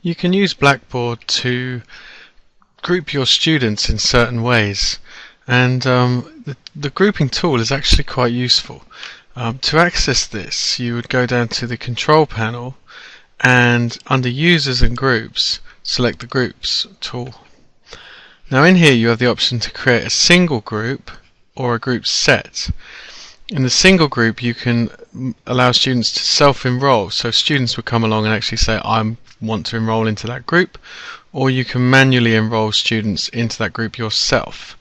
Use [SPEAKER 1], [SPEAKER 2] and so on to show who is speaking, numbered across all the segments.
[SPEAKER 1] You can use Blackboard to group your students in certain ways, and the grouping tool is actually quite useful. To access this, you would go down to the control panel and under users and groups select the groups tool. Now in here you have the option to create a single group or a group set. In the single group you can allow students to self-enroll, so students would come along and actually say I want to enroll into that group, or you can manually enroll students into that group yourself,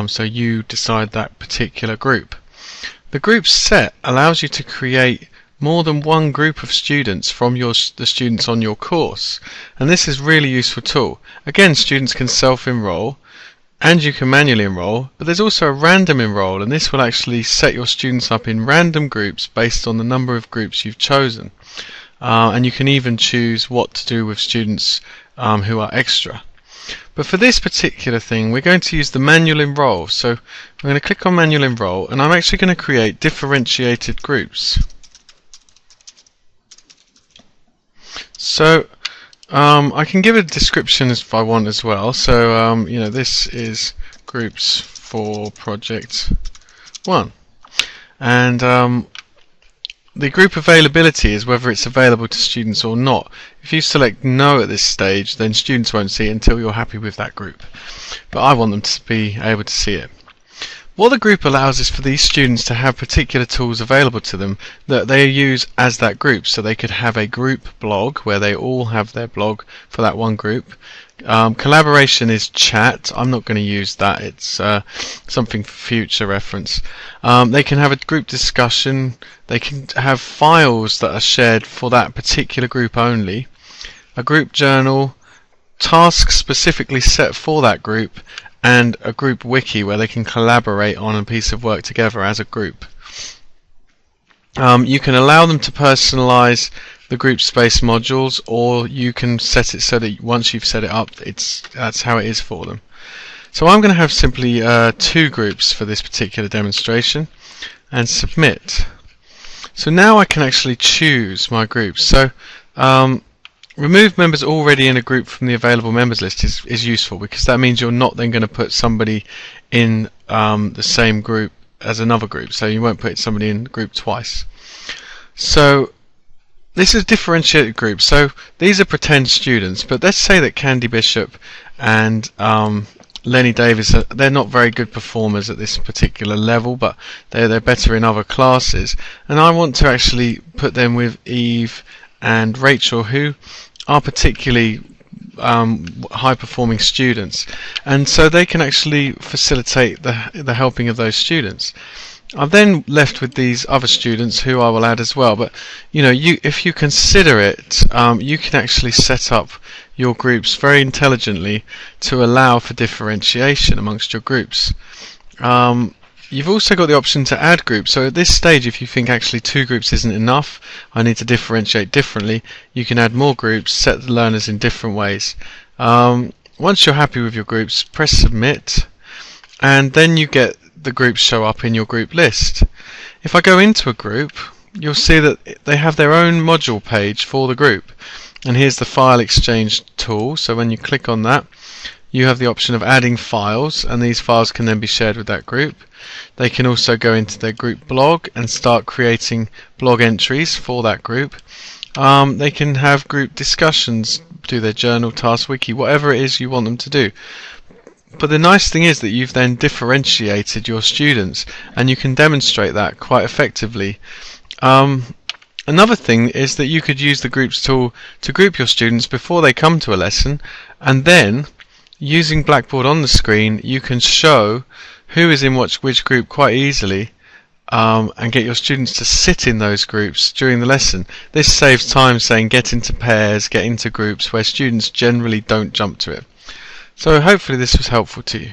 [SPEAKER 1] so you decide that particular group. The group set allows you to create more than one group of students from the students on your course, and this is a really useful tool. Again, students can self-enroll and you can manually enroll, but there's also a random enroll, and this will actually set your students up in random groups based on the number of groups you've chosen. And you can even choose what to do with students who are extra. But for this particular thing we're going to use the manual enroll, so I'm going to click on manual enroll and I'm actually going to create differentiated groups. So I can give a description if I want as well. So you know, this is groups for project 1, and the group availability is whether it's available to students or not. If you select no at this stage, then students won't see it until you're happy with that group, but I want them to be able to see it. What the group allows is for these students to have particular tools available to them that they use as that group. So they could have a group blog where they all have their blog for that one group. Collaboration is chat. I'm not going to use that. It's something for future reference. They can have a group discussion. They can have files that are shared for that particular group only. A group journal, tasks specifically set for that group, and a group wiki where they can collaborate on a piece of work together as a group. You can allow them to personalize the group space modules, or you can set it so that once you've set it up, that's how it is for them. So I'm going to have simply 2 groups for this particular demonstration and submit. So now I can actually choose my groups. So remove members already in a group from the available members list is useful, because that means you're not then going to put somebody in the same group as another group, so you won't put somebody in the group twice. So this is differentiated groups. So these are pretend students, but let's say that Candy Bishop and Lenny Davis, they're not very good performers at this particular level, but they're better in other classes, and I want to actually put them with Eve and Rachel, who are particularly high performing students, and so they can actually facilitate the helping of those students. I'm then left with these other students who I will add as well, but you know, if you consider it, you can actually set up your groups very intelligently to allow for differentiation amongst your groups. You've also got the option to add groups, so at this stage if you think actually 2 groups isn't enough, I need to differentiate differently, you can add more groups, set the learners in different ways. Once you're happy with your groups, press submit, and then you get the groups show up in your group list. If I go into a group, you'll see that they have their own module page for the group, and here's the file exchange tool. So when you click on that, you have the option of adding files, and these files can then be shared with that group. They can also go into their group blog and start creating blog entries for that group. They can have group discussions, do their journal, task, wiki, whatever it is you want them to do. But the nice thing is that you've then differentiated your students, and you can demonstrate that quite effectively. Another thing is that you could use the groups tool to group your students before they come to a lesson, and then using Blackboard on the screen you can show who is in which group quite easily, and get your students to sit in those groups during the lesson. This saves time saying get into pairs, get into groups, where students generally don't jump to it. So hopefully this was helpful to you.